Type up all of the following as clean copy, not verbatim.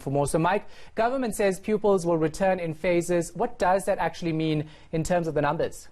For more. So, Mike, government says pupils will return in phases. What does that actually mean in terms of the numbers?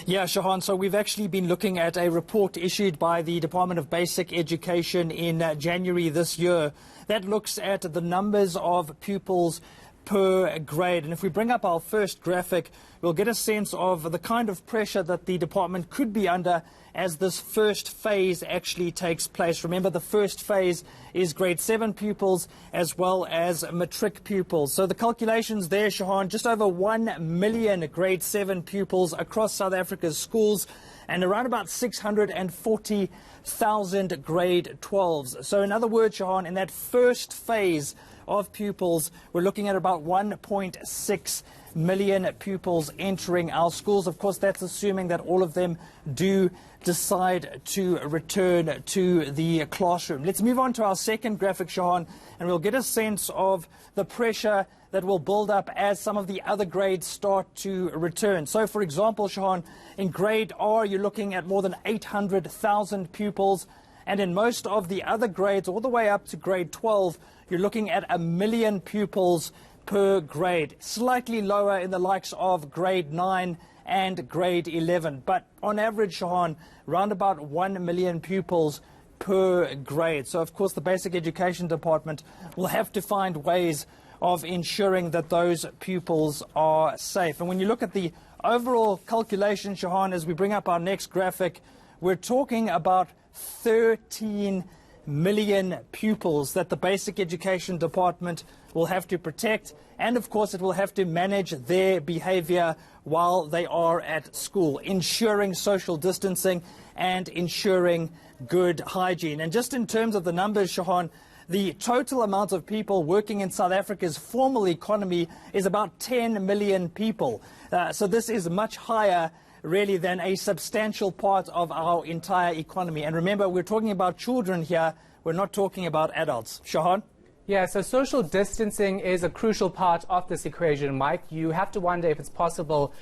Yeah, Shahan, so we've actually been looking at a report issued by the Department of Basic Education in January this year that looks at the numbers of pupils per grade. And if we bring up our first graphic, we'll get a sense of the kind of pressure that the department could be under as this first phase actually takes place. Remember, the first phase is grade 7 pupils as well as matric pupils. So the calculations there, Shahan, just over 1 million grade 7 pupils across South Africa's schools and around about 640,000 grade 12s. So in other words, Shahan, in that first phase of pupils, we're looking at about 1.6 million pupils entering our schools. Of course, that's assuming that all of them do decide to return to the classroom. Let's move on to our second graphic, Shahan, and we'll get a sense of the pressure that will build up as some of the other grades start to return. So, for example, Shahan, in grade R, you're looking at more than 800,000 pupils. And in most of the other grades, all the way up to grade 12, you're looking at 1 million pupils per grade. Slightly lower in the likes of grade 9 and grade 11. But on average, Shahan, around about 1 million pupils per grade. So, of course, the Basic Education Department will have to find ways of ensuring that those pupils are safe. And when you look at the overall calculation, Shahan, as we bring up our next graphic, we're talking about 13 million pupils that the Basic Education Department will have to protect, and of course it will have to manage their behavior while they are at school, ensuring social distancing and ensuring good hygiene. And just in terms of the numbers, Shahan, the total amount of people working in South Africa's formal economy is about 10 million people. So this is much higher really than a substantial part of our entire economy. And remember, we're talking about children here. We're not talking about adults. Shahan? Yeah, so social distancing is a crucial part of this equation, Mike. You have to wonder if it's possible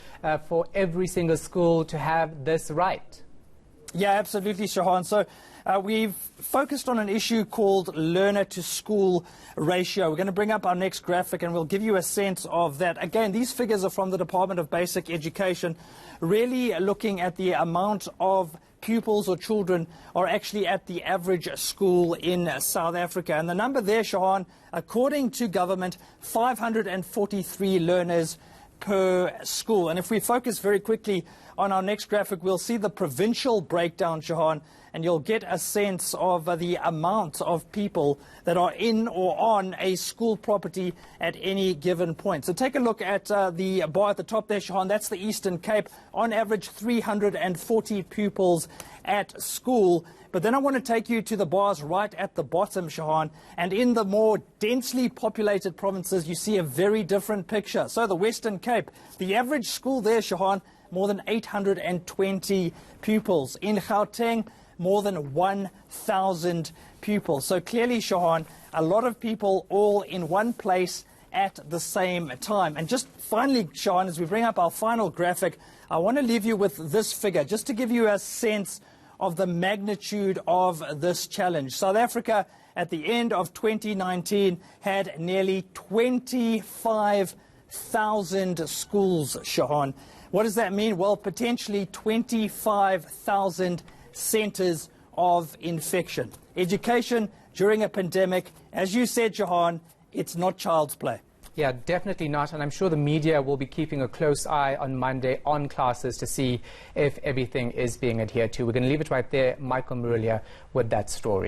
for every single school to have this right. Yeah, absolutely, Shahan. So we've focused on an issue called learner-to-school ratio. We're going to bring up our next graphic and we'll give you a sense of that. Again, these figures are from the Department of Basic Education, really looking at the amount of pupils or children are actually at the average school in South Africa. And the number there, Shahan, according to government, 543 learners per school. And if we focus very quickly on our next graphic, we'll see the provincial breakdown, Shahan, and you'll get a sense of the amount of people that are in or on a school property at any given point. So take a look at the bar at the top there, Shahan. That's the Eastern Cape. On average, 340 pupils at school. But then I want to take you to the bars right at the bottom, Shahan. And in the more densely populated provinces, you see a very different picture. So the Western Cape, the average school there, Shahan, more than 820 pupils. In Gauteng, more than 1,000 pupils. So clearly, Shahan, a lot of people all in one place at the same time. And just finally, Shahan, as we bring up our final graphic, I want to leave you with this figure, just to give you a sense of the magnitude of this challenge. South Africa, at the end of 2019, had nearly 25,000 schools, Shahan. What does that mean? Well, potentially 25,000 centers of infection. Education during a pandemic, as you said, Shahan, it's not child's play. Yeah, definitely not. And I'm sure the media will be keeping a close eye on Monday on classes to see if everything is being adhered to. We're going to leave it right there. Michael Murulia with that story.